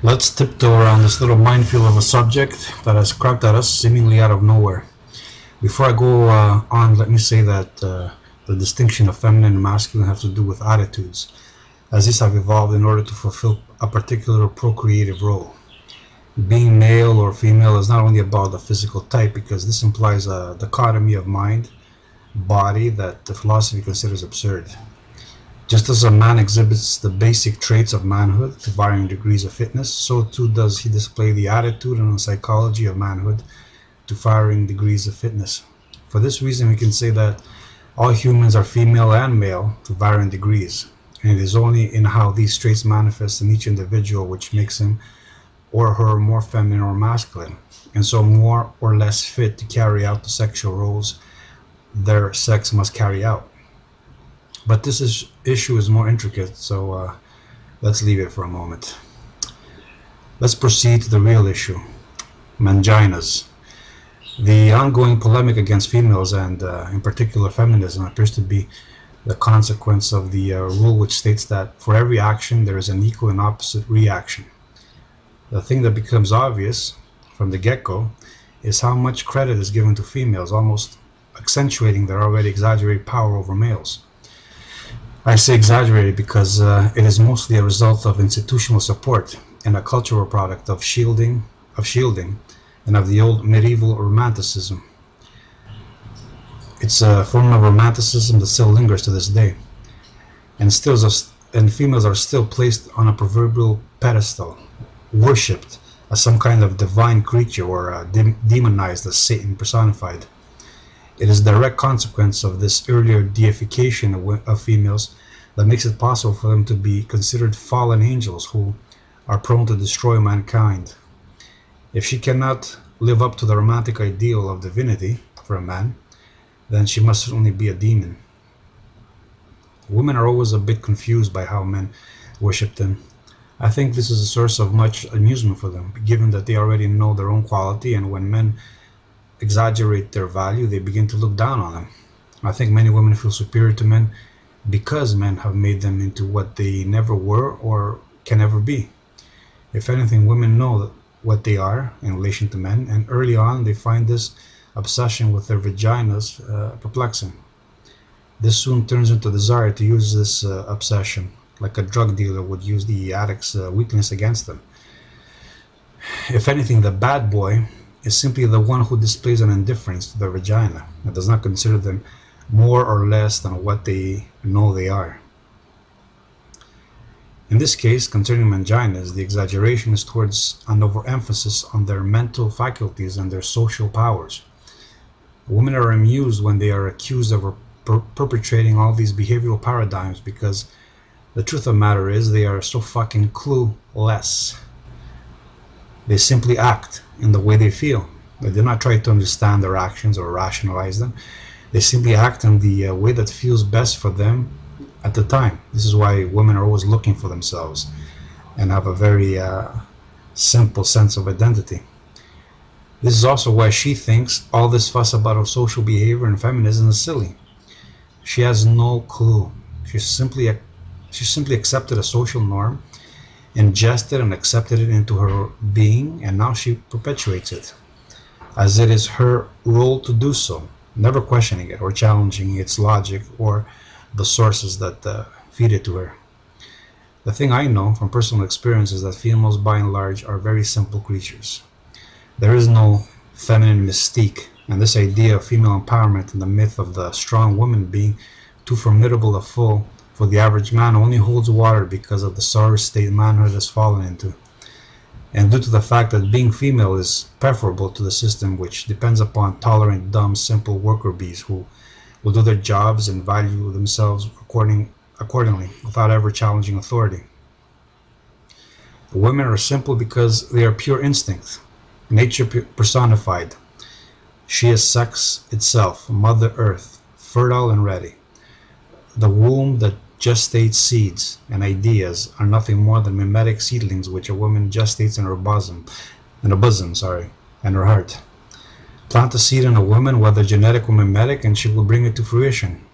Let's tiptoe around this little minefield of a subject that has crept at us seemingly out of nowhere. Before I go on, let me say that the distinction of feminine and masculine has to do with attitudes, as these have evolved in order to fulfill a particular procreative role. Being male or female is not only about the physical type, because this implies a dichotomy of mind, body that the philosophy considers absurd. Just as a man exhibits the basic traits of manhood to varying degrees of fitness, so too does he display the attitude and the psychology of manhood to varying degrees of fitness. For this reason, we can say that all humans are female and male to varying degrees, and it is only in how these traits manifest in each individual which makes him or her more feminine or masculine, and so more or less fit to carry out the sexual roles their sex must carry out. But this issue is more intricate, so let's leave it for a moment. Let's proceed to the real issue: ManGinas. The ongoing polemic against females and in particular feminism appears to be the consequence of the rule which states that for every action there is an equal and opposite reaction. The thing that becomes obvious from the get-go is how much credit is given to females, almost accentuating their already exaggerated power over males. I say exaggerated because it is mostly a result of institutional support and a cultural product of shielding, and of the old medieval romanticism. It's a form of romanticism that still lingers to this day, and females are still placed on a proverbial pedestal, worshipped as some kind of divine creature, or demonized as Satan personified. It is a direct consequence of this earlier deification of females that makes it possible for them to be considered fallen angels who are prone to destroy mankind. If she cannot live up to the romantic ideal of divinity for a man, then she must certainly be a demon. Women are always a bit confused by how men worship them. I think this is a source of much amusement for them, given that they already know their own quality, and when men exaggerate their value, they begin to look down on them. I think many women feel superior to men because men have made them into what they never were or can ever be. If anything, women know what they are in relation to men, and early on they find this obsession with their vaginas perplexing. This soon turns into a desire to use this obsession, like a drug dealer would use the addict's weakness against them. If anything, the bad boy is simply the one who displays an indifference to their vagina and does not consider them more or less than what they know they are. In this case, concerning ManGinas, the exaggeration is towards an overemphasis on their mental faculties and their social powers. Women are amused when they are accused of perpetrating all these behavioral paradigms, because the truth of the matter is they are so fucking clueless. They simply act in the way they feel. They do not try to understand their actions or rationalize them. They simply act in the way that feels best for them at the time. This is why women are always looking for themselves and have a very simple sense of identity. This is also why she thinks all this fuss about her social behavior and feminism is silly. She has no clue. She simply accepted a social norm, ingested and accepted it into her being, and now she perpetuates it, as it is her role to do so, never questioning it or challenging its logic or the sources that feed it to her. The thing I know from personal experience is that females by and large are very simple creatures. There is no feminine mystique, and this idea of female empowerment and the myth of the strong woman being too formidable a foe for the average man only holds water because of the sorry state manhood has fallen into, and due to the fact that being female is preferable to the system which depends upon tolerant, dumb, simple worker bees who will do their jobs and value themselves accordingly without ever challenging authority. Women are simple because they are pure instinct, nature personified. She is sex itself, Mother Earth, fertile and ready. The womb that gestates seeds and ideas are nothing more than mimetic seedlings which a woman gestates in her bosom, and her heart. Plant a seed in a woman, whether genetic or mimetic, and she will bring it to fruition.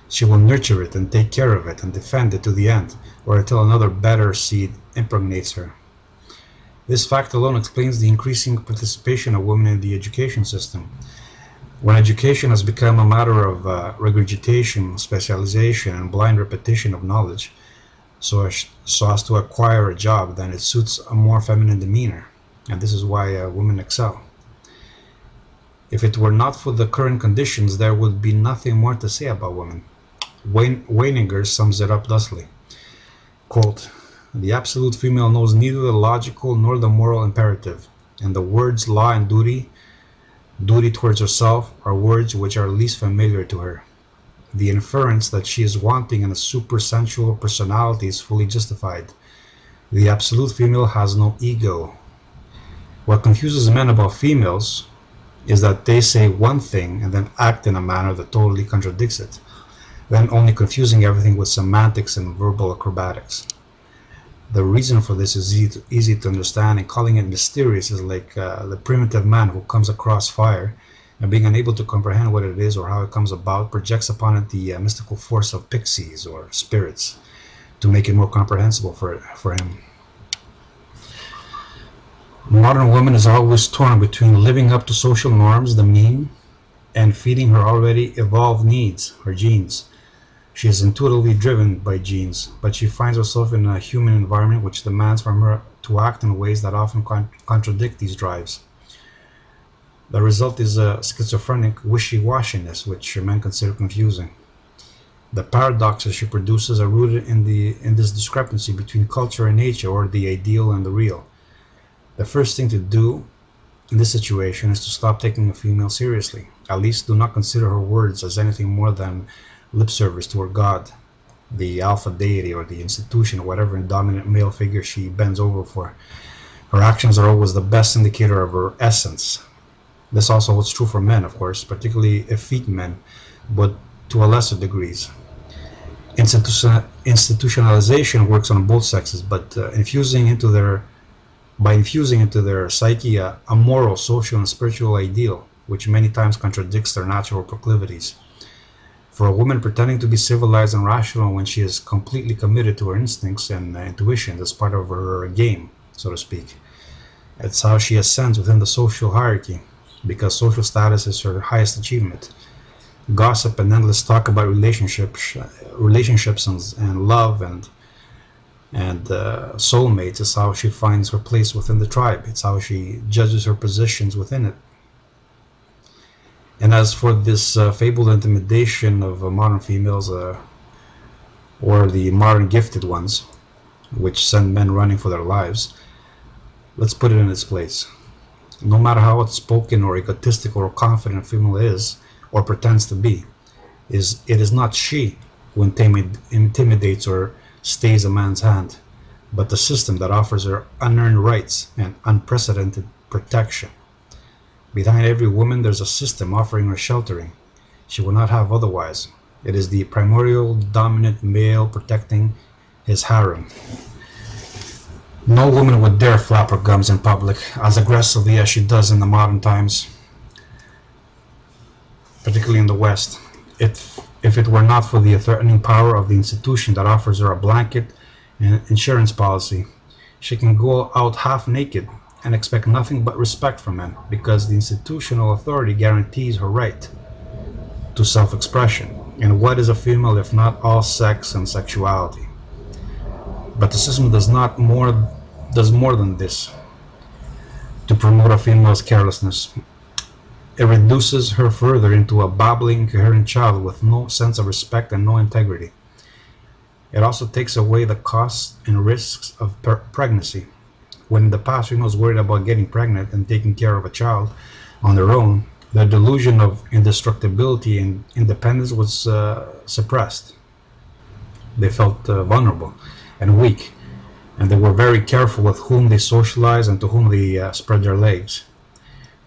She will nurture it and take care of it and defend it to the end, or until another better seed impregnates her. This fact alone explains the increasing participation of women in the education system. When education has become a matter of regurgitation, specialization, and blind repetition of knowledge, so as to acquire a job, then it suits a more feminine demeanor, and this is why women excel. If it were not for the current conditions, there would be nothing more to say about women. Weininger sums it up thusly, quote, "The absolute female knows neither the logical nor the moral imperative, and the words law and duty towards herself, are words which are least familiar to her. The inference that she is wanting in a supersensual personality is fully justified. The absolute female has no ego. What confuses men about females is that they say one thing and then act in a manner that totally contradicts it, then only confusing everything with semantics and verbal acrobatics. The reason for this is easy to understand, and calling it mysterious is like the primitive man who comes across fire and, being unable to comprehend what it is or how it comes about, projects upon it the mystical force of pixies or spirits to make it more comprehensible for him. Modern woman is always torn between living up to social norms, the mean, and feeding her already evolved needs, her genes. She is intuitively driven by genes, but she finds herself in a human environment which demands from her to act in ways that often contradict these drives. The result is a schizophrenic wishy-washiness which men consider confusing. The paradoxes she produces are rooted in this discrepancy between culture and nature, or the ideal and the real. The first thing to do in this situation is to stop taking a female seriously. At least do not consider her words as anything more than lip service to her god, the alpha deity or the institution, or whatever dominant male figure she bends over for. Her actions are always the best indicator of her essence. This also holds true for men, of course, particularly effete men, but to a lesser degrees. Institutionalization works on both sexes, but by infusing into their psyche a moral, social, and spiritual ideal, which many times contradicts their natural proclivities. For a woman pretending to be civilized and rational when she is completely committed to her instincts and intuition as part of her game, so to speak. It's how she ascends within the social hierarchy, because social status is her highest achievement. Gossip and endless talk about relationships and love and soulmates is how she finds her place within the tribe. It's how she judges her positions within it. And as for this fabled intimidation of modern females, or the modern gifted ones, which send men running for their lives, let's put it in its place. No matter how outspoken or egotistical or confident a female is, or pretends to be, it is not she who intimidates or stays a man's hand, but the system that offers her unearned rights and unprecedented protection. Behind every woman there's a system offering her sheltering she will not have otherwise. It is the primordial dominant male protecting his harem. No woman would dare flap her gums in public as aggressively as she does in the modern times, particularly in the West. If it were not for the threatening power of the institution that offers her a blanket and insurance policy, she can go out half naked and expect nothing but respect from men, because the institutional authority guarantees her right to self-expression. And what is a female if not all sex and sexuality? But the system does more than this to promote a female's carelessness. It reduces her further into a babbling, incoherent child with no sense of respect and no integrity. It also takes away the costs and risks of pregnancy. When in the past females worried about getting pregnant and taking care of a child on their own, their delusion of indestructibility and independence was suppressed. They felt vulnerable and weak, and they were very careful with whom they socialized and to whom they spread their legs.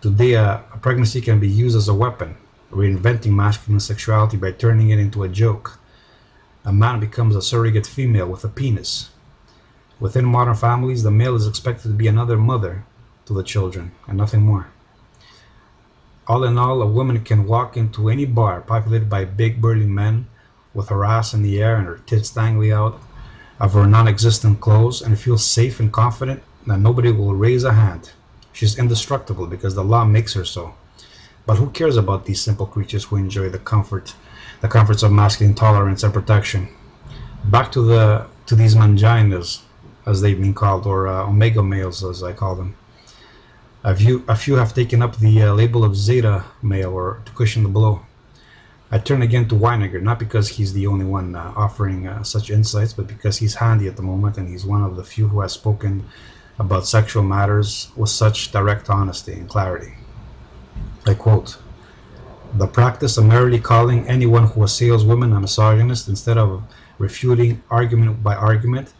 Today, a pregnancy can be used as a weapon, reinventing masculine sexuality by turning it into a joke. A man becomes a surrogate female with a penis. Within modern families, the male is expected to be another mother to the children, and nothing more. All in all, a woman can walk into any bar populated by big burly men with her ass in the air and her tits dangling out of her non-existent clothes and feel safe and confident that nobody will raise a hand. She's indestructible because the law makes her so. But who cares about these simple creatures who enjoy the comforts of masculine tolerance and protection? Back to these ManGinas, as they've been called, or omega males, as I call them. A few have taken up the label of Zeta male, or to cushion the blow. I turn again to Weiniger, not because he's the only one offering such insights, but because he's handy at the moment, and he's one of the few who has spoken about sexual matters with such direct honesty and clarity. I quote, "The practice of merely calling anyone who assails women a misogynist instead of refuting argument by argument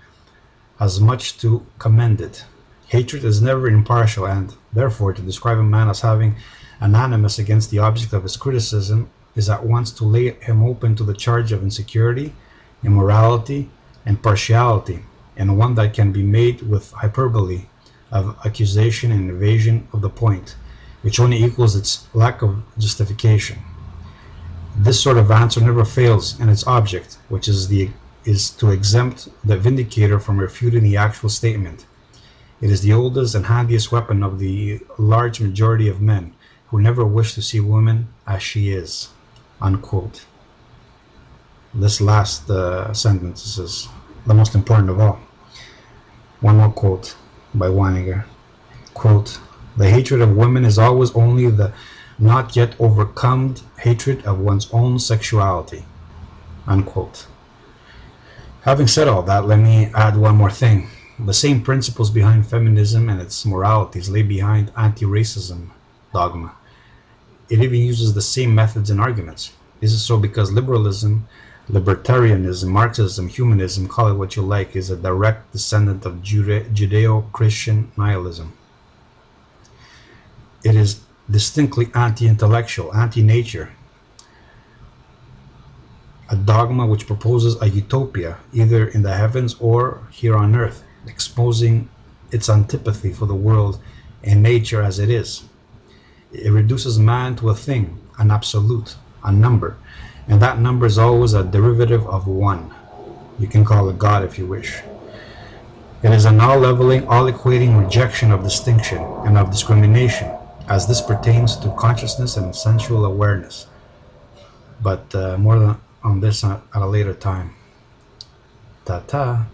has much to commend it. Hatred is never impartial, and, therefore, to describe a man as having an animus against the object of his criticism is at once to lay him open to the charge of insecurity, immorality, and partiality, and one that can be made with hyperbole of accusation and evasion of the point, which only equals its lack of justification. This sort of answer never fails in its object, which is to exempt the vindicator from refuting the actual statement. It is the oldest and handiest weapon of the large majority of men who never wish to see woman as she is." Unquote. This last sentence is the most important of all. One more quote by Weiniger. Quote, "The hatred of women is always only the not yet overcome hatred of one's own sexuality." Unquote. Having said all that, let me add one more thing. The same principles behind feminism and its moralities lay behind anti-racism dogma. It even uses the same methods and arguments. This is so because liberalism, libertarianism, Marxism, humanism, call it what you like, is a direct descendant of Judeo-Christian nihilism. It is distinctly anti-intellectual, anti-nature, a dogma which proposes a utopia either in the heavens or here on earth, exposing its antipathy for the world and nature as it is. It reduces man to a thing, an absolute, a number, and that number is always a derivative of one. You can call it God if you wish. It is an all-leveling, all-equating rejection of distinction and of discrimination, as this pertains to consciousness and sensual awareness. But more on this at a later time. Ta-ta.